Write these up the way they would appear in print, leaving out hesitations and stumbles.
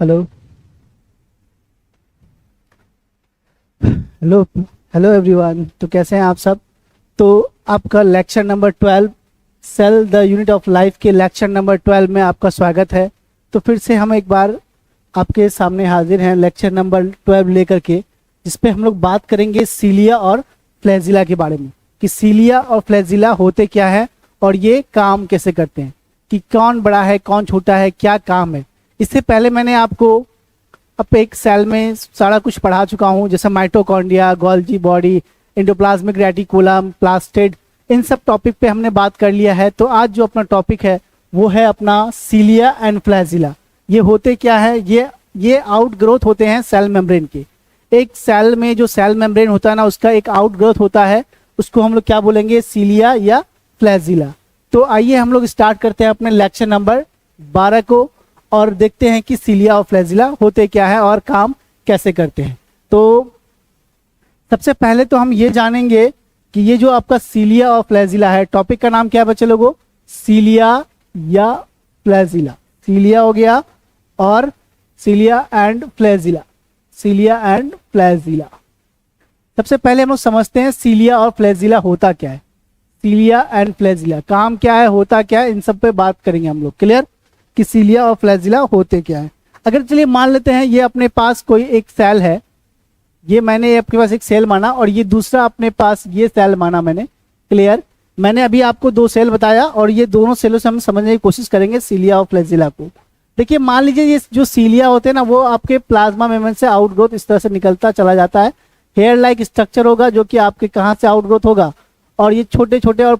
Hello hello hello everyone. तो कैसे हैं आप सब। तो आपका lecture number 12 cell the unit of life के लेक्चर नंबर 12 में आपका स्वागत है। तो फिर से हम एक बार आपके सामने हाजिर हैं लेक्चर नंबर 12 लेकर के, जिसपे हम लोग बात करेंगे सीलिया और फ्लैजिला के बारे में कि सीलिया और फ्लैजिला होते क्या है और ये काम कैसे करते हैं, कि कौन बड़ा है कौन छोटा है, क्या काम है। इससे पहले मैंने आपको अब एक सेल में सारा कुछ पढ़ा चुका हूँ, जैसे mitochondria, Golgi body, endoplasmic reticulum, plastid, इन सब टॉपिक पे हमने बात कर लिया है। तो आज जो अपना टॉपिक है वो है अपना सीलिया एंड फ्लैजिला। ये होते क्या है, ये आउट ग्रोथ होते हैं सेल मेम्ब्रेन के। एक सेल में जो सेल मेम्ब्रेन होता है ना, उसका एक आउट ग्रोथ होता है, उसको हम लोग क्या बोलेंगे, सीलिया या फ्लैजिला। तो आइए हम लोग स्टार्ट करते हैं अपने लेक्चर नंबर 12 को और देखते हैं कि सीलिया और फ्लैजिला होते क्या है और काम कैसे करते हैं। तो सबसे पहले तो हम ये जानेंगे कि ये जो आपका सीलिया और फ्लैजिला है, टॉपिक का नाम क्या है बच्चे लोगों, सीलिया या फ्लैजिला। सीलिया हो गया और cilia and flagella, cilia and flagella. सबसे पहले हम लोग समझते हैं सीलिया और फ्लैजिला होता क्या है। सीलिया एंड फ्लैजिला काम क्या है, होता क्या है, इन सब पे बात करेंगे हम लोग। क्लियर कि सीलिया और फ्लैजिला होते क्या है। अगर चलिए मान लेते हैं ये अपने पास कोई एक सेल है, ये मैंने आपके पास एक सेल माना और ये दूसरा अपने पास ये सेल माना मैंने। क्लियर, मैंने अभी आपको दो सेल बताया और ये दोनों सेलों से हम समझने की कोशिश करेंगे सीलिया और फ्लैजिला को। देखिए मान लीजिए ये जो सीलिया होते हैं ना, वो आपके प्लाज्मा मेम्ब्रेन से आउटग्रोथ इस तरह से निकलता चला जाता है। हेयर लाइक स्ट्रक्चर होगा जो कि आपके कहाँ से आउटग्रोथ होगा, और ये छोटे छोटे और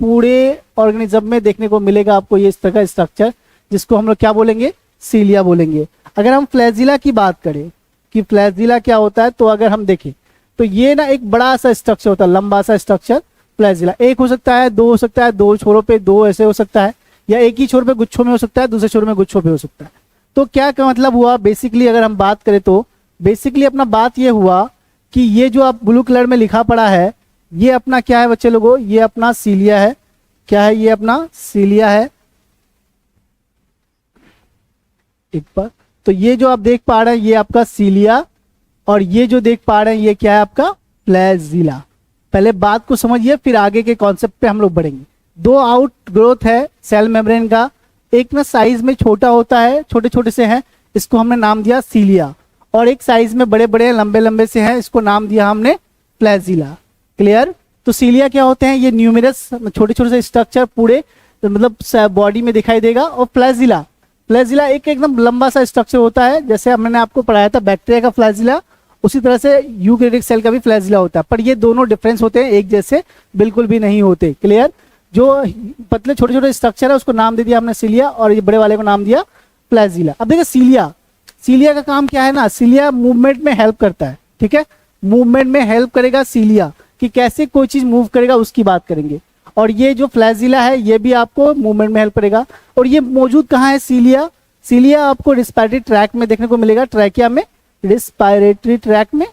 पूरे ऑर्गेनिज्म में देखने को मिलेगा आपको ये इस तरह का स्ट्रक्चर, जिसको हम लोग क्या बोलेंगे, सीलिया बोलेंगे। अगर हम फ्लैजिला की बात करें कि फ्लैजिला क्या होता है, तो अगर हम देखें तो ये ना एक बड़ा सा स्ट्रक्चर होता है, लंबा सा स्ट्रक्चर फ्लैजिला। एक हो सकता है, दो हो सकता है, दो छोरों पे दो ऐसे हो सकता है, या एक ही छोर पे गुच्छों में हो सकता है, दूसरे छोर में गुच्छों पे हो सकता है। तो क्या का मतलब हुआ, बेसिकली अगर हम बात करें तो बेसिकली अपना बात ये हुआ कि ये जो आप ब्लू कलर में लिखा पड़ा है, ये अपना क्या है बच्चे लोगों, ये अपना सीलिया है। क्या है, ये अपना सीलिया है। एक बार तो ये जो आप देख पा रहे हैं ये आपका सीलिया, और ये जो देख पा रहे हैं ये क्या है आपका फ्लैजिला। पहले बात को समझिए फिर आगे के कॉन्सेप्ट पे हम लोग बढ़ेंगे। दो आउट ग्रोथ है सेल मेम्ब्रेन का, एक ना साइज में छोटा होता है, छोटे छोटे से हैं, इसको हमने नाम दिया सीलिया, और एक साइज में बड़े बड़े लंबे लंबे से हैं, इसको नाम दिया हमने फ्लैजिला। क्लियर। तो सीलिया क्या होते हैं, ये न्यूमेरस छोटे छोटे से स्ट्रक्चर पूरे मतलब बॉडी में दिखाई देगा। और फ्लैजिला, फ्लैजिला एक एकदम लंबा सा स्ट्रक्चर होता है, जैसे मैंने आपको पढ़ाया था बैक्टीरिया का फ्लैजिला, उसी तरह से यूकैरियोटिक सेल का भी फ्लैजिला होता है। पर ये दोनों डिफरेंस होते हैं, एक जैसे बिल्कुल भी नहीं होते। क्लियर। जो पतले छोटे छोटे स्ट्रक्चर है उसको नाम दे दिया हमने सीलिया, और ये बड़े वाले को नाम दिया फ्लैजिला। अब देखिए सीलिया, सीलिया का काम क्या है ना, सीलिया मूवमेंट में हेल्प करता है। ठीक है, मूवमेंट में हेल्प करेगा सीलिया, कि कैसे कोई चीज मूव करेगा उसकी बात करेंगे। और ये जो फ्लैजिला है ये भी आपको मूवमेंट में हेल्प करेगा। और ये मौजूद कहाँ है सीलिया, सीलिया आपको रिस्पायरेटरी ट्रैक में देखने को मिलेगा, ट्रैकिया में, रिस्पायरेटरी ट्रैक में,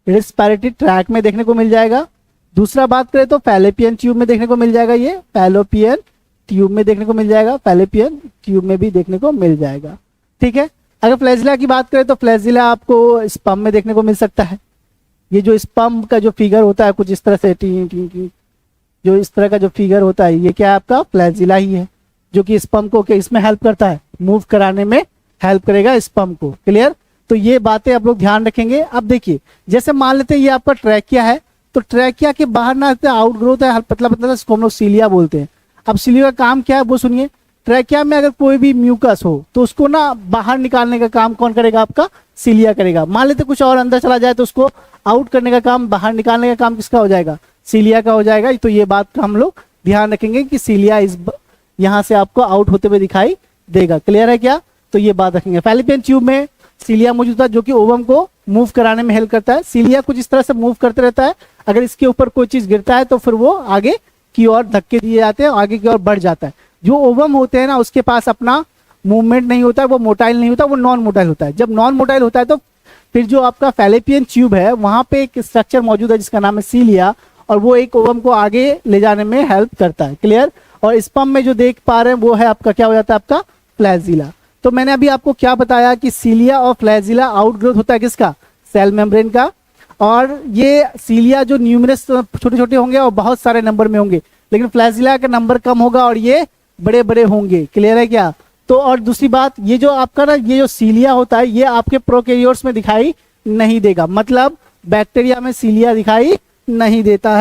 रिस्पायरेटरी ट्रैक में देखने को मिल जाएगा। दूसरा बात करें तो फैलोपियन ट्यूब में देखने को मिल जाएगा, ये फैलोपियन ट्यूब में देखने को मिल जाएगा, फैलोपियन ट्यूब में भी देखने को मिल जाएगा। ठीक है। अगर फ्लैजिला की बात करें तो फ्लैजिला आपको स्पर्म में देखने को मिल सकता है। ये जो स्पर्म का जो फिगर होता है कुछ इस तरह से जो इस तरह का जो फिगर होता है, ये क्या है आपका फ्लैजिला ही है, जो कि स्पर्म को इसमें हेल्प करता है, मूव कराने में हेल्प करेगा स्पर्म को। क्लियर। तो ये बातें आप लोग ध्यान रखेंगे। अब देखिए जैसे मान लेते हैं ये आपका ट्रैकिया है, तो ट्रैकिया के बाहर ना आउट ग्रोथ है पतला पतला, इसको हम लोग सीलिया बोलते हैं। अब सीलिया का काम क्या है वो सुनिए। ट्रैकिया में अगर कोई भी म्यूकस हो तो उसको ना बाहर निकालने का काम कौन करेगा, आपका सीलिया करेगा। मान लेते कुछ और अंदर चला जाए तो उसको आउट करने का काम, बाहर निकालने का काम किसका हो जाएगा, सीलिया का हो जाएगा। तो ये बात का हम लोग ध्यान रखेंगे कि सीलिया इस यहाँ से आपको आउट होते हुए दिखाई देगा। क्लियर है क्या, तो ये बात रखेंगे। फैलोपियन ट्यूब में सीलिया मौजूद है जो कि ओवम को मूव कराने में हेल्प करता है। सीलिया कुछ इस तरह से मूव करते रहता है, अगर इसके ऊपर कोई चीज गिरता है तो फिर वो आगे की ओर धक्के दिए जाते हैं, आगे की ओर बढ़ जाता है। जो ओवम होते हैं ना उसके पास अपना मूवमेंट नहीं होता है, वो मोटाइल नहीं होता, वो नॉन मोटाइल होता है। जब नॉन मोटाइल होता है तो फिर जो आपका फैलोपियन ट्यूब है वहां पे एक स्ट्रक्चर मौजूद है जिसका नाम है सीलिया, और वो एक ओवम को आगे ले जाने में हेल्प करता है। क्लियर। और स्पर्म में जो देख पा रहे हैं वो है आपका क्या हो जाता है, आपका फ्लैजिला। तो मैंने अभी आपको क्या बताया कि सीलिया और फ्लैजिला आउटग्रोथ होता है किसका, सेल मेम्ब्रेन का। और ये सीलिया जो न्यूमरस छोटे छोटे होंगे और बहुत सारे नंबर में होंगे, लेकिन फ्लैजिला का नंबर कम होगा और ये बड़े बड़े होंगे। क्लियर है क्या? तो और दूसरी बात, ये जो आपका ना ये जो सीलिया होता है ये आपके प्रोकैरियोट्स में दिखाई नहीं देगा, मतलब बैक्टीरिया में सीलिया दिखाई नहीं देता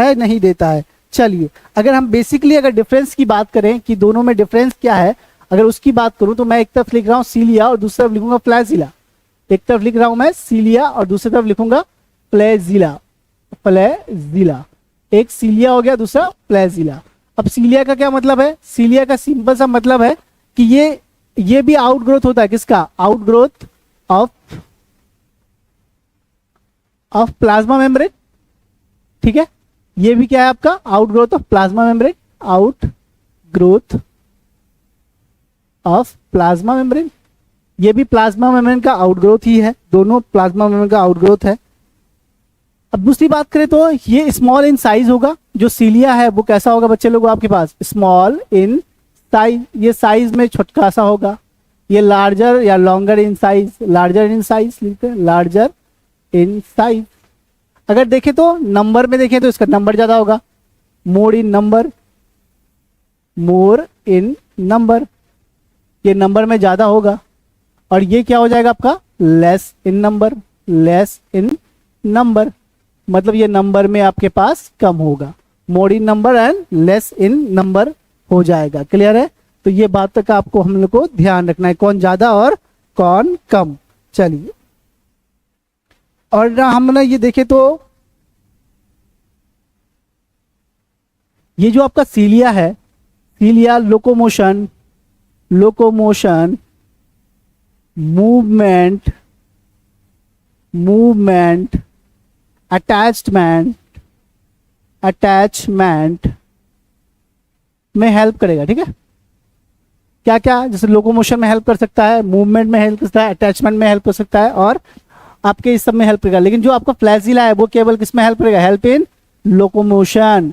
है। चलिए, अगर हम बेसिकली अगर डिफरेंस की बात करें कि दोनों में डिफरेंस क्या है, अगर उसकी बात करूं तो मैं एक तरफ लिख रहा हूं सीलिया और दूसरी तरफ लिखूंगा फ्लैजिला। एक तरफ लिख रहा हूं मैं सीलिया और दूसरी तरफ लिखूंगा फ्लैजिला। एक सीलिया हो गया, दूसरा फ्लैजिला। अब सीलिया का क्या मतलब है? सीलिया का सिंपल सा मतलब है कि ये भी आउटग्रोथ होता है किसका, आउटग्रोथ ऑफ प्लाज्मा मेम्ब्रेन। ठीक है, ये भी क्या है आपका, outgrowth of plasma membrane, outgrowth of plasma membrane. ये भी प्लाज्मा मेम्ब्रेन का आउटग्रोथ ही है, दोनों प्लाज्मा मेम्ब्रेन का आउटग्रोथ है। अब दूसरी बात करें तो ये स्मॉल इन साइज होगा, जो सीलिया है वो कैसा होगा बच्चे लोग आपके पास, स्मॉल इन साइज, ये साइज में छोटा सा होगा। ये लार्जर या longer in size, larger in size लिखते हैं, लार्जर इन साइज। अगर देखें तो नंबर में देखें तो इसका नंबर ज्यादा होगा, मोर इन नंबर, ये नंबर में ज्यादा होगा। और ये क्या हो जाएगा आपका, लेस इन नंबर, मतलब ये नंबर में आपके पास कम होगा, more in number and less in number हो जाएगा। क्लियर है? तो ये बात का आपको हम लोग को ध्यान रखना है, कौन ज्यादा और कौन कम। चलिए, और ना हम ना ये देखें तो ये जो आपका सीलिया है, सीलिया लोकोमोशन, मूवमेंट, अटैचमेंट में हेल्प करेगा। ठीक है, क्या क्या, जैसे लोकोमोशन में हेल्प कर सकता है, मूवमेंट में हेल्प कर सकता है, अटैचमेंट में हेल्प कर सकता है, और आपके इस सब में हेल्प करेगा। लेकिन जो आपका फ्लैजिला है वो केवल किस में हेल्प करेगा, हेल्प इन लोकोमोशन,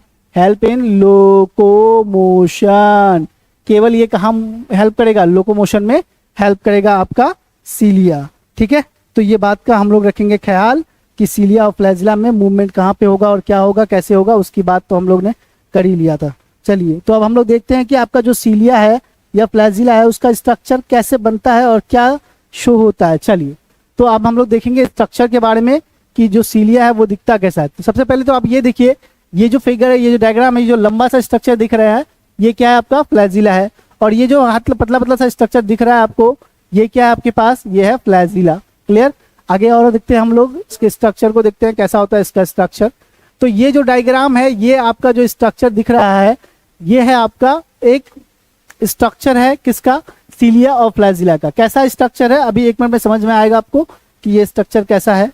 केवल ये कहाँ हेल्प करेगा, लोकोमोशन में हेल्प करेगा आपका सीलिया। ठीक है, तो ये बात का हम लोग रखेंगे ख्याल कि सीलिया और फ्लैजिला में मूवमेंट कहाँ पे होगा और क्या होगा, कैसे होगा, उसकी बात तो हम लोग ने कर ही लिया था। चलिए, तो अब हम लोग देखते हैं कि आपका जो सीलिया है या फ्लैजिला है उसका स्ट्रक्चर कैसे बनता है और क्या शो होता है। चलिए, तो अब हम लोग देखेंगे स्ट्रक्चर के बारे में कि जो सीलिया है वो दिखता कैसा है। तो सबसे पहले तो आप ये देखिए, ये जो फिगर है, ये जो डायग्राम है, ये जो लंबा सा स्ट्रक्चर दिख रहा है, ये क्या है आपका फ्लैजिला है। और ये जो हाथ पतला पतला सा स्ट्रक्चर दिख रहा है आपको, ये क्या है आपके पास, ये है फ्लैजिला। क्लियर? आगे और देखते हैं हम लोग इसके स्ट्रक्चर को, देखते हैं कैसा होता है इसका स्ट्रक्चर। तो ये जो डायग्राम है, ये आपका जो स्ट्रक्चर दिख रहा है, ये है आपका एक स्ट्रक्चर है किसका, सीलिया और फ्लैजिला का। कैसा स्ट्रक्चर है अभी एक मिनट में समझ में आएगा आपको कि ये स्ट्रक्चर कैसा है।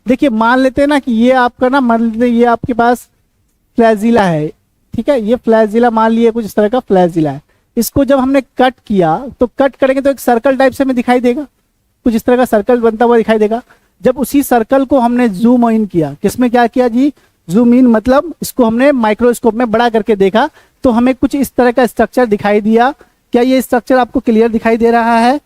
देखिए, मान लेते हैं ना कि ये आपका ना, मान लेते ये आपके पास फ्लैजिला है। ठीक है, ये फ्लैजिला मान लिए कुछ इस तरह का फ्लैजिला है। इसको जब हमने कट किया तो कट करेंगे तो एक सर्कल टाइप से हमें दिखाई देगा, कुछ इस तरह का सर्कल बनता हुआ दिखाई देगा। जब उसी सर्कल को हमने जूम इन किया, किसमें क्या किया जी, जूम इन, मतलब इसको हमने माइक्रोस्कोप में बड़ा करके देखा तो हमें कुछ इस तरह का स्ट्रक्चर दिखाई दिया। क्या ये स्ट्रक्चर आपको क्लियर दिखाई दे रहा है?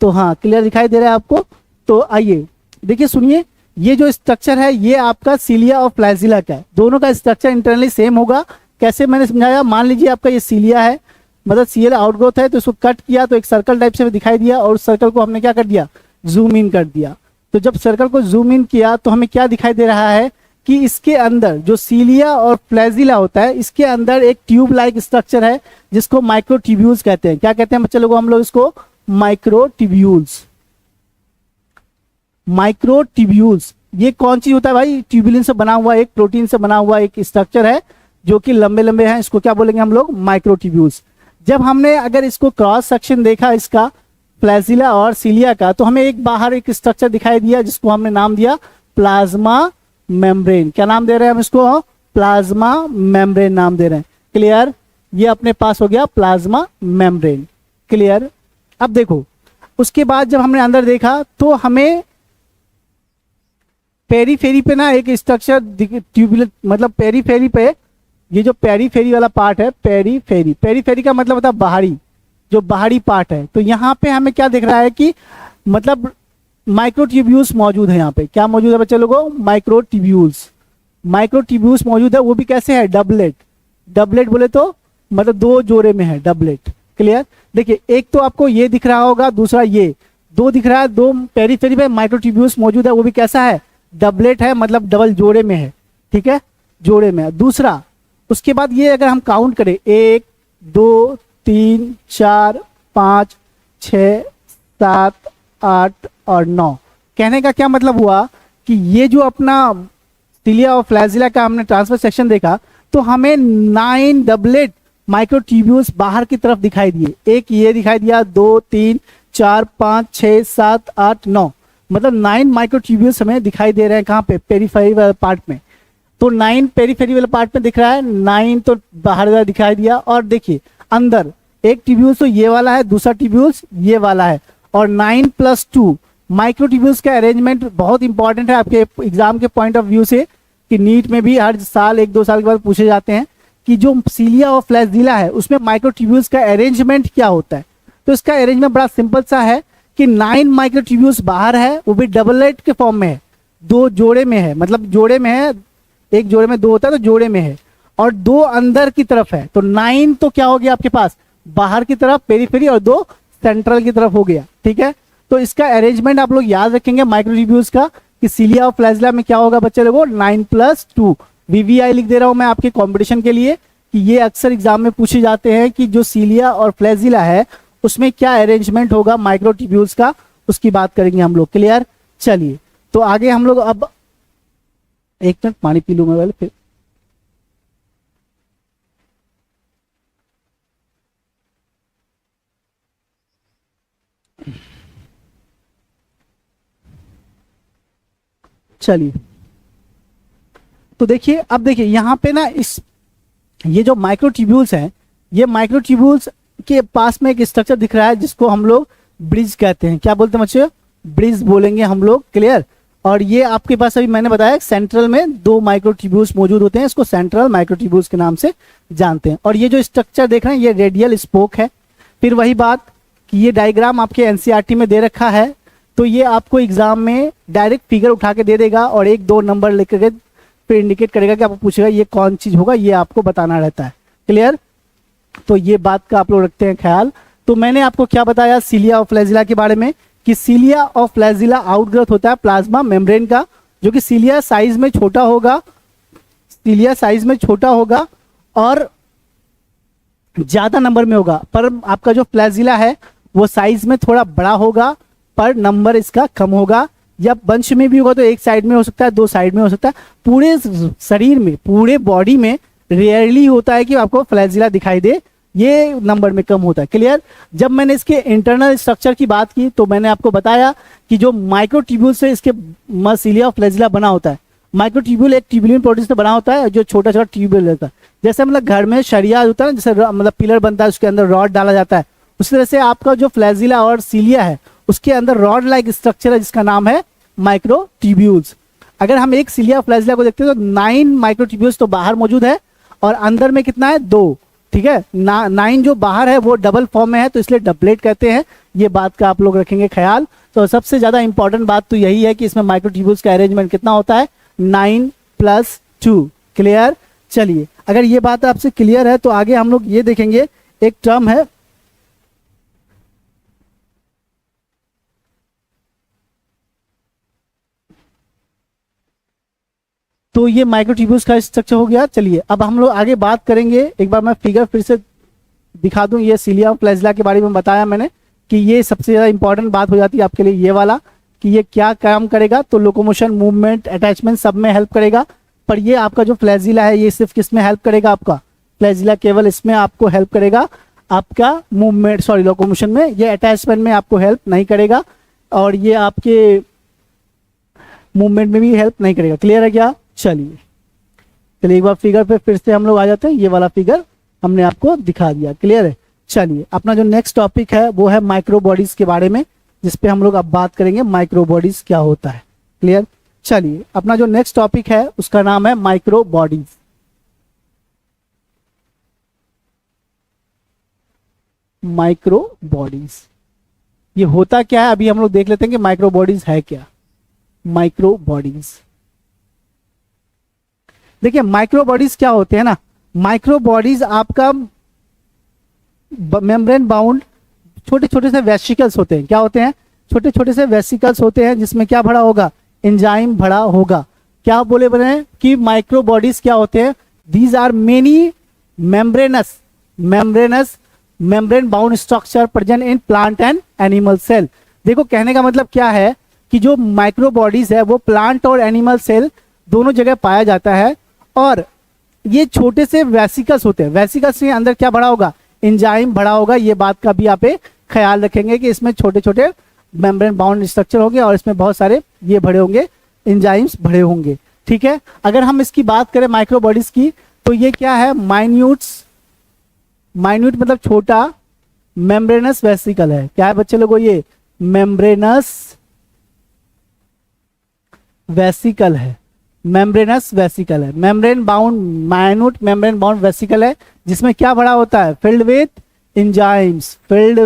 तो हाँ, क्लियर दिखाई दे रहा है आपको। तो आइए देखिए, सुनिए, ये जो स्ट्रक्चर है ये आपका सीलिया और फ्लैजिला का है। दोनों का स्ट्रक्चर इंटरनली सेम होगा। कैसे मैंने समझाया, मान लीजिए आपका ये सीलिया है, मतलब सीलिया आउटग्रोथ है, तो इसको कट किया तो एक सर्कल टाइप से दिखाई दिया और उस सर्कल को हमने क्या कर दिया, जूम इन कर दिया। तो जब सर्कल को जूम इन किया तो हमें क्या दिखाई दे रहा है कि इसके अंदर जो सीलिया और फ्लैजिला होता है, इसके अंदर एक ट्यूब लाइक स्ट्रक्चर है जिसको माइक्रोट्यूब्यूल्स कहते हैं। क्या कहते हैं बच्चे लोगों, हम लोग इसको माइक्रोट्यूब्यूल्स। माइक्रोट्यूब्यूल्स ये कौन चीज होता है भाई, ट्यूबुलिन से बना हुआ, एक प्रोटीन से बना हुआ एक स्ट्रक्चर है जो कि लंबे लंबे हैं। इसको क्या बोलेंगे हम लोग, माइक्रोट्यूब्यूल्स। जब हमने अगर इसको क्रॉस सेक्शन देखा इसका फ्लैजिला और सीलिया का, तो हमें एक बाहर एक स्ट्रक्चर दिखाई दिया जिसको हमने नाम दिया प्लाज्मा मेम्ब्रेन। क्या नाम दे रहे हैं हम इसको, प्लाज्मा मेम्ब्रेन नाम दे रहे हैं। क्लियर? ये अपने पास हो गया प्लाज्मा मेम्ब्रेन। क्लियर? अब देखो, उसके बाद जब हमने अंदर देखा तो हमें पेरीफेरी पे ना एक स्ट्रक्चर ट्यूबुलर, मतलब पेरीफेरी पे, ये जो पेरीफेरी वाला पार्ट है, पेरीफेरी का मतलब होता है बाहरी, जो बाहरी पार्ट है। तो यहाँ पे हमें क्या दिख रहा है कि मतलब माइक्रोट्यूब्यूल्स मौजूद है। यहाँ पे क्या मौजूद है बच्चे लोगों? माइक्रोट्यूब्यूल्स। माइक्रोट्यूब्यूल्स मौजूद है, वो भी कैसे है? डबलेट। डबलेट बोले तो मतलब दो जोड़े में है, डबलेट। क्लियर? देखिए एक तो आपको ये दिख रहा होगा, दूसरा ये दो दिख रहा है, दो पेरीफेरी में माइक्रोट्यूब्यूल्स मौजूद है, वो भी कैसा है? डबलेट है, मतलब डबल जोड़े में है। ठीक है, जोड़े में है। दूसरा उसके बाद ये अगर हम काउंट करें 1 2 3 4 5 6 7 8 और 9, कहने का क्या मतलब हुआ कि ये जो अपना सिलिया और फ्लैजिला का हमने ट्रांसफर सेक्शन देखा तो हमें 9 डबलेट माइक्रोट्यूब्यूल्स बाहर की तरफ दिखाई दिए। एक ये दिखाई दिया, 2 3 4 5 6 7 8 9, मतलब 9 माइक्रोट्यूब्यूल्स हमें दिखाई दे रहे हैं। कहाँ पे? पेरीफेरी वाले पार्ट में। तो 9 पेरीफेरी वाले पार्ट में दिख रहा है, 9 तो बाहर वाला दिखाई दिया। और देखिए अंदर एक ट्यूब्यूल्स तो ये वाला है, दूसरा ट्यूब्यूल्स ये वाला है। और 9+2 माइक्रोट्यूब्यूल्स का अरेंजमेंट बहुत इंपॉर्टेंट है आपके एग्जाम के पॉइंट ऑफ व्यू से, कि नीट में भी हर साल 1-2 साल के बाद पूछे जाते हैं कि जो सिलिया और फ्लैजिला है उसमें माइक्रोट्यूब्यूल्स का अरेंजमेंट क्या होता है। तो इसका अरेंजमेंट बड़ा सिंपल सा है कि 9 माइक्रोट्यूब्यूल्स बाहर है, वो भी डबलेट के फॉर्म में है, दो जोड़े में है, मतलब जोड़े में है, एक जोड़े में दो होता है तो जोड़े में है, और दो अंदर की तरफ है। तो 9 तो क्या हो गया आपके पास? बाहर की तरफ पेरीफेरी, और 2 सेंट्रल की तरफ हो गया। ठीक है, तो इसका अरेंजमेंट आप लोग याद रखेंगे माइक्रोट्यूब्यूल्स का कि सिलिया और फ्लैजिला में क्या होगा बच्चे लोगों? 9+2। वीवीआई लिख दे रहा हूं मैं आपके कंपटीशन के लिए कि ये अक्सर एग्जाम में पूछे जाते हैं कि जो सिलिया और फ्लैजिला है उसमें क्या अरेंजमेंट होगा माइक्रोट्यूब्यूल्स का, उसकी बात करेंगे हम लोग। क्लियर? चलिए तो आगे हम लोग अब, एक मिनट पानी पी लूं मैं पहले फिर। चलिए तो देखिए, अब देखिए यहाँ पे ना इस ये जो माइक्रोट्यूब्यूल्स हैं, ये माइक्रोट्यूब्यूल्स के पास में एक स्ट्रक्चर दिख रहा है जिसको हम लोग ब्रिज कहते हैं। क्या बोलते हैं बच्चे? ब्रिज बोलेंगे हम लोग। क्लियर? और ये आपके पास अभी मैंने बताया सेंट्रल में 2 माइक्रोट्यूब्यूल्स मौजूद होते हैं, इसको सेंट्रल माइक्रोट्यूब्यूल्स के नाम से जानते हैं। और ये जो स्ट्रक्चर देख रहे हैं ये रेडियल स्पोक है। फिर वही बात कि ये डायग्राम आपके एनसीईआरटी में दे रखा है, तो ये आपको एग्जाम में डायरेक्ट फिगर उठा के दे देगा और 1-2 नंबर लिख के फिर इंडिकेट करेगा कि आपको पूछेगा ये कौन चीज होगा, ये आपको बताना रहता है। क्लियर? तो ये बात का आप लोग रखते हैं ख्याल। तो मैंने आपको क्या बताया सिलिया और फ्लैजिला के बारे में कि सिलिया और फ्लैजिला आउटग्रोथ होता है प्लाज्मा मेम्ब्रेन का, जो कि सिलिया साइज में छोटा होगा, सिलिया साइज में छोटा होगा और ज्यादा नंबर में होगा, पर आपका जो फ्लैजिला है वो साइज में थोड़ा बड़ा होगा पर नंबर इसका कम होगा। या बंच में भी होगा तो एक साइड में हो सकता है, 2 साइड में हो सकता है। पूरे शरीर में, पूरे बॉडी में रेयरली होता है कि आपको फ्लैजिला दिखाई दे, ये नंबर में कम होता है। क्लियर? जब मैंने इसके इंटरनल स्ट्रक्चर की बात की तो मैंने आपको बताया कि जो माइक्रोट्यूब्यूल से इसके सिलिया और फ्लैजिला बना होता है। माइक्रोट्यूब्यूल एक ट्यूबुलिन प्रोटीन से बना होता है जो छोटा छोटा ट्यूब्यूल रहता है, जैसे मतलब घर में सरिया होता है ना, जैसे मतलब पिलर बनता है उसके अंदर रॉड डाला जाता है, उसी तरह से आपका जो फ्लैजिला और सिलिया है उसके अंदर रॉड लाइक स्ट्रक्चर है जिसका नाम है माइक्रोट्यूब्यूल्स। अगर हम एक सिलिया फ्लैजिला को देखते हैं तो 9 माइक्रोट्यूब्यूल्स तो बाहर मौजूद है और अंदर में कितना है? 2। ठीक है, 9 जो बाहर है वो डबल फॉर्म में है तो इसलिए डबलेट कहते हैं। ये बात का आप लोग रखेंगे ख्याल। तो सबसे ज्यादा इंपॉर्टेंट बात तो यही है कि इसमें माइक्रोट्यूब्यूल्स का अरेंजमेंट कितना होता है? 9+2। क्लियर? चलिए अगर ये बात आपसे क्लियर है तो आगे हम लोग ये देखेंगे, एक टर्म है तो ये माइक्रोट्यूब्यूल्स का स्ट्रक्चर हो गया। चलिए अब हम लोग आगे बात करेंगे, एक बार मैं फिगर फिर से दिखा दूं। ये सिलिया और फ्लैजिला के बारे में बताया मैंने कि ये सबसे ज़्यादा इंपॉर्टेंट बात हो जाती है आपके लिए ये वाला कि ये क्या काम करेगा। तो लोकोमोशन, मूवमेंट, अटैचमेंट सब में हेल्प करेगा। पर ये आपका जो फ्लैजिला है ये सिर्फ किस में हेल्प करेगा? आपका फ्लैजिला केवल इसमें आपको हेल्प करेगा, आपका मूवमेंट सॉरी लोकोमोशन में। ये अटैचमेंट में आपको हेल्प नहीं करेगा और ये आपके मूवमेंट में भी हेल्प नहीं करेगा। क्लियर है क्या? चलिए एक बार फिगर पे फिर से हम लोग आ जाते हैं। ये वाला फिगर हमने आपको दिखा दिया। क्लियर है? चलिए अपना जो नेक्स्ट टॉपिक है वो है माइक्रो बॉडीज के बारे में, जिसपे हम लोग अब बात करेंगे माइक्रो बॉडीज क्या होता है। क्लियर? चलिए अपना जो नेक्स्ट टॉपिक है उसका नाम है माइक्रो बॉडीज। Micro bodies. ये होता क्या है अभी हम लोग देख लेते हैं कि माइक्रो बॉडीज है क्या। माइक्रो बॉडीज, देखिए माइक्रो बॉडीज क्या होते हैं ना, माइक्रो बॉडीज आपका मेम्ब्रेन बाउंड छोटे छोटे से वेसिकल्स होते हैं। क्या होते हैं? छोटे छोटे से वेसिकल्स होते हैं जिसमें क्या भरा होगा? एंजाइम भरा होगा। क्या बोले बने हैं कि माइक्रो बॉडीज क्या होते हैं? These are many membranous membrane bound structure present in plant and animal cell. देखो कहने का मतलब क्या है कि जो माइक्रो बॉडीज है वो प्लांट और एनिमल सेल दोनों जगह पाया जाता है, और ये छोटे से वेसिकल्स होते हैं। वेसिकल्स के अंदर क्या भरा होगा? एंजाइम भरा होगा। ये बात का भी आप ख्याल रखेंगे कि इसमें छोटे छोटे मेम्ब्रेन बाउंड स्ट्रक्चर होंगे और इसमें बहुत सारे ये भरे होंगे, एंजाइम्स भरे होंगे। ठीक है, अगर हम इसकी बात करें माइक्रो बॉडीज की, तो ये क्या है? माइन्यूट मतलब छोटा, मेम्ब्रेनस वेसिकल है। क्या है बच्चे लोगों? ये मेम्ब्रेनस वेसिकल है। मेम्ब्रेनस वेसिकल है, membrane bound, minute membrane bound vesicle है, जिसमें क्या भरा होता है? Filled with enzymes. Filled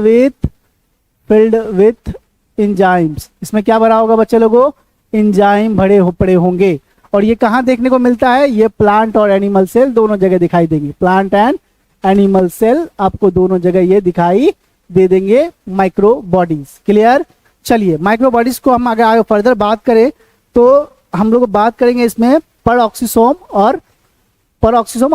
with enzymes. इसमें क्या भरा होगा बच्चे लोगों? एंजाइम पड़े होंगे। और ये कहाँ देखने को मिलता है? ये प्लांट और एनिमल सेल दोनों जगह दिखाई देंगे। प्लांट एंड एनिमल सेल आपको दोनों जगह ये दिखाई दे देंगे माइक्रो बॉडीज। क्लियर? चलिए माइक्रो बॉडीज को हम अगर आगे फर्दर बात करें तो हम लोग बात करेंगे इसमें परऑक्सीसोम और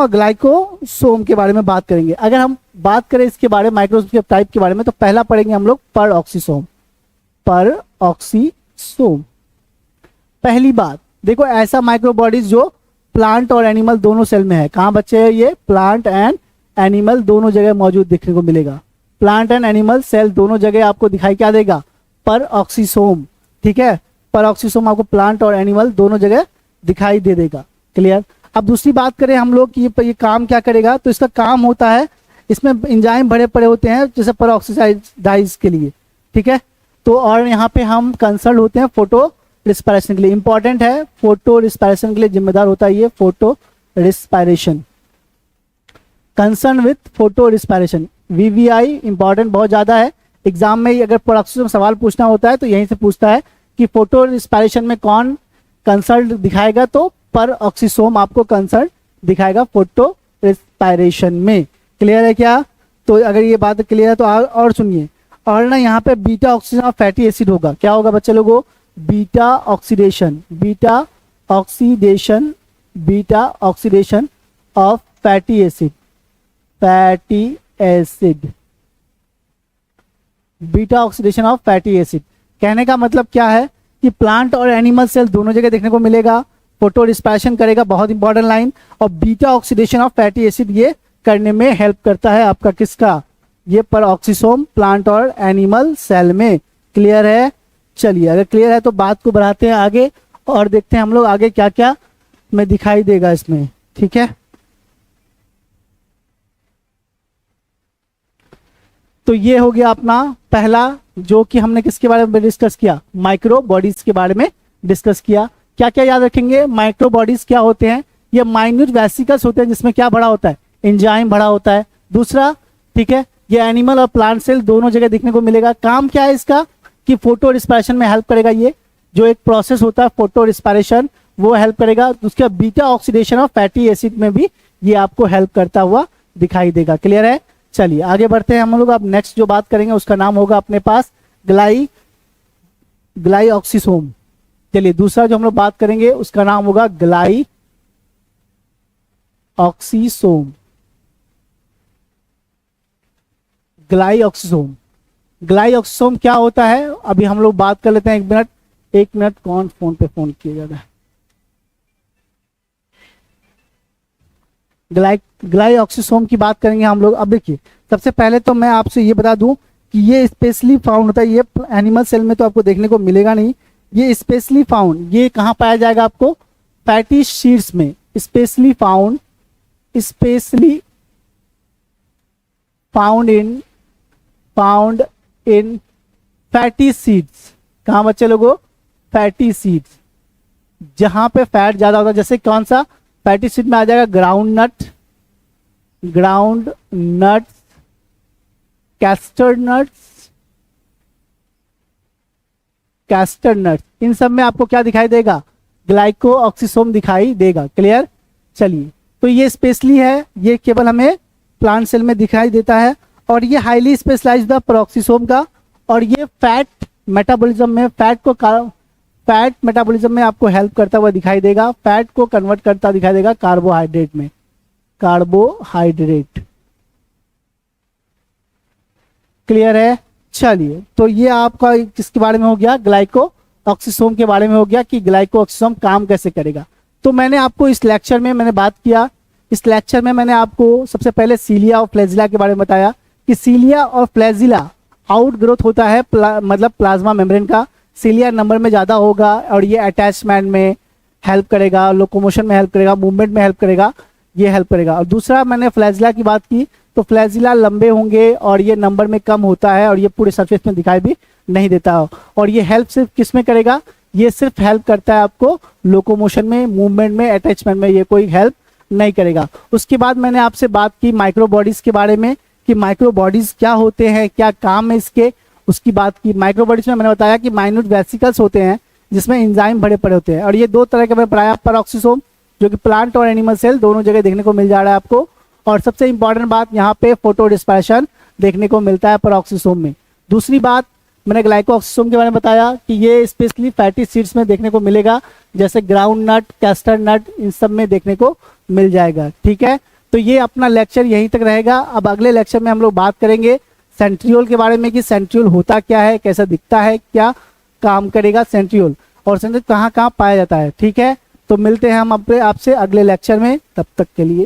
ग्लाइकोसोम के बारे में बात करेंगे। अगर हम बात करें इसके बारे में माइक्रो टाइप के बारे में, तो पहला पढ़ेंगे हम लोग परऑक्सीसोम। पहली बात देखो, ऐसा माइक्रो बॉडीज जो प्लांट और एनिमल दोनों सेल में है। कहाँ बच्चे है? ये प्लांट एंड एनिमल दोनों जगह मौजूद देखने को मिलेगा। प्लांट एंड एनिमल सेल दोनों जगह आपको दिखाई क्या देगा? परऑक्सीसोम। ठीक है, परऑक्सीसोम आपको प्लांट और एनिमल दोनों जगह दिखाई दे देगा। क्लियर? अब दूसरी बात करें हम लोग कि ये काम क्या करेगा, तो इसका काम होता है, इसमें एंजाइम भरे पड़े होते हैं जैसे परऑक्सीडाइज के लिए। ठीक है, तो और यहाँ पे हम कंसर्न होते हैं फोटो रिस्पायरेशन के लिए। इंपॉर्टेंट है, फोटो रिस्पायरेशन के लिए जिम्मेदार होता है ये photo respiration. Concern with photo respiration, VVI important बहुत ज्यादा है। एग्जाम में अगर परऑक्सीसोम सवाल पूछना होता है तो यहीं से पूछता है कि फोटो रिस्पायरेशन में कौन कंसर्न दिखाएगा, तो परऑक्सीसोम आपको कंसर्न दिखाएगा फोटो रिस्पायरेशन में। क्लियर है क्या? तो अगर ये बात क्लियर है तो और सुनिए, और ना यहाँ पे beta oxidation of fatty acid होगा। क्या होगा बच्चे लोगों? Beta oxidation of fatty acid. Beta oxidation of fatty acid कहने का मतलब क्या है कि प्लांट और एनिमल सेल दोनों जगह देखने को मिलेगा। फोटो रिस्पायरेशन करेगा, बहुत इंपॉर्टेंट लाइन। और beta oxidation of fatty acid ये करने में हेल्प करता है आपका किसका? ये परऑक्सीसोम प्लांट और एनिमल सेल में। क्लियर है? चलिए अगर क्लियर है तो बात को बढ़ाते हैं आगे और देखते हैं हम लोग आगे क्या क्या में दिखाई देगा इसमें। ठीक है, तो ये हो गया अपना पहला, जो कि हमने किसके बारे में डिस्कस किया? माइक्रो बॉडीज के बारे में डिस्कस किया। क्या क्या याद रखेंगे? माइक्रो बॉडीज क्या होते हैं? ये माइन्यूट वेसिकल्स होते हैं जिसमें क्या भरा होता है? एंजाइम भरा होता है। दूसरा, ठीक है, ये एनिमल और प्लांट सेल दोनों जगह देखने को मिलेगा। काम क्या है इसका? कि फोटो रिस्पायरेशन में हेल्प करेगा। ये जो एक प्रोसेस होता है फोटो रिस्पायरेशन, वो हेल्प करेगा। उसका beta oxidation of fatty acid में भी ये आपको हेल्प करता हुआ दिखाई देगा। क्लियर है? चलिए आगे बढ़ते हैं हम लोग। अब नेक्स्ट जो बात करेंगे उसका नाम होगा अपने पास ग्लाइऑक्सीसोम। चलिए दूसरा जो हम लोग बात करेंगे उसका नाम होगा ग्लाइऑक्सीसोम। ग्लाइऑक्सीसोम क्या होता है अभी हम लोग बात कर लेते हैं। एक मिनट कौन फोन पे फोन किया जा रहा है? ग्लाइऑक्सीसोम की बात करेंगे हम लोग। अब देखिए, सबसे पहले तो मैं आपसे ये बता दूं कि ये स्पेशली फाउंड होता है। ये एनिमल सेल में तो आपको देखने को मिलेगा नहीं। ये स्पेशली फाउंड, ये कहाँ पाया जाएगा आपको? फैटी सीड्स में। Specially found in fatty seeds. कहाँ बच्चे लोगों? फैटी सीड्स, जहां पे फैट ज्यादा होता है। जैसे कौन सा फैटी सीड में आ जाएगा? Groundnuts castor nuts, castor nuts, इन सब में आपको क्या दिखाई देगा, ग्लाइको ऑक्सीसोम दिखाई देगा। क्लियर। चलिए, तो ये स्पेशली है, ये केवल हमें प्लांट सेल में दिखाई देता है, और ये हाईली स्पेशलाइज्ड पेरोक्सिसोम का, और ये फैट मेटाबॉलिज्म में फैट मेटाबॉलिज्म में आपको हेल्प करता हुआ दिखाई देगा, फैट को कन्वर्ट करता दिखाई देगा कार्बोहाइड्रेट में, कार्बोहाइड्रेट। क्लियर है। चलिए, तो ये आपका किसके बारे में हो गया, ग्लाइको ऑक्सीसोम के बारे में हो गया कि ग्लाइको ऑक्सीसोम काम कैसे करेगा। तो मैंने आपको इस लेक्चर में मैंने बात किया, इस लेक्चर में मैंने आपको सबसे पहले सीलिया और फ्लैजिला के बारे में बताया कि सीलिया और फ्लैजिला आउट ग्रोथ होता है मतलब प्लाज्मा मेम्ब्रेन का, सीलिया नंबर में ज़्यादा होगा और ये अटैचमेंट में हेल्प करेगा, लोकोमोशन में हेल्प करेगा, मूवमेंट में हेल्प करेगा, ये हेल्प करेगा। और दूसरा मैंने फ्लैजिला की बात की, तो फ्लैजिला लंबे होंगे और ये नंबर में कम होता है और ये पूरे सरफेस में दिखाई भी नहीं देता, और ये हेल्प सिर्फ किस में करेगा, ये सिर्फ हेल्प करता है आपको लोकोमोशन में, मूवमेंट में, अटैचमेंट में, ये कोई हेल्प नहीं करेगा। उसके बाद मैंने आपसे बात की माइक्रो बॉडीज के बारे में कि माइक्रो बॉडीज क्या होते हैं, क्या काम है इसके, उसकी बात की। माइक्रो बॉडीज में मैंने बताया कि माइन्यूट वेसिकल्स होते हैं जिसमें एंजाइम भरे पड़े होते हैं, और ये दो तरह के मैंने पढ़ाया, पेरोक्सिसोम जो कि प्लांट और एनिमल सेल दोनों जगह देखने को मिल जा रहा है आपको, और सबसे इंपॉर्टेंट बात यहाँ पे फोटो डिस्पर्शन देखने को मिलता है पेरोक्सिसोम में। दूसरी बात मैंने ग्लाइको ऑक्सीसोम के बारे में बताया कि ये स्पेशली फैटी सीड्स में देखने को मिलेगा, जैसे ग्राउंड नट, कैस्टर नट, इन सब में देखने को मिल जाएगा। ठीक है, तो ये अपना लेक्चर यहीं तक रहेगा। अब अगले लेक्चर में हम लोग बात करेंगे सेंट्रियोल के बारे में कि सेंट्रियोल होता क्या है, कैसा दिखता है, क्या काम करेगा सेंट्रियोल, और सेंट्रियोल कहाँ कहाँ पाया जाता है। ठीक है, तो मिलते हैं हम आपसे अगले लेक्चर में, तब तक के लिए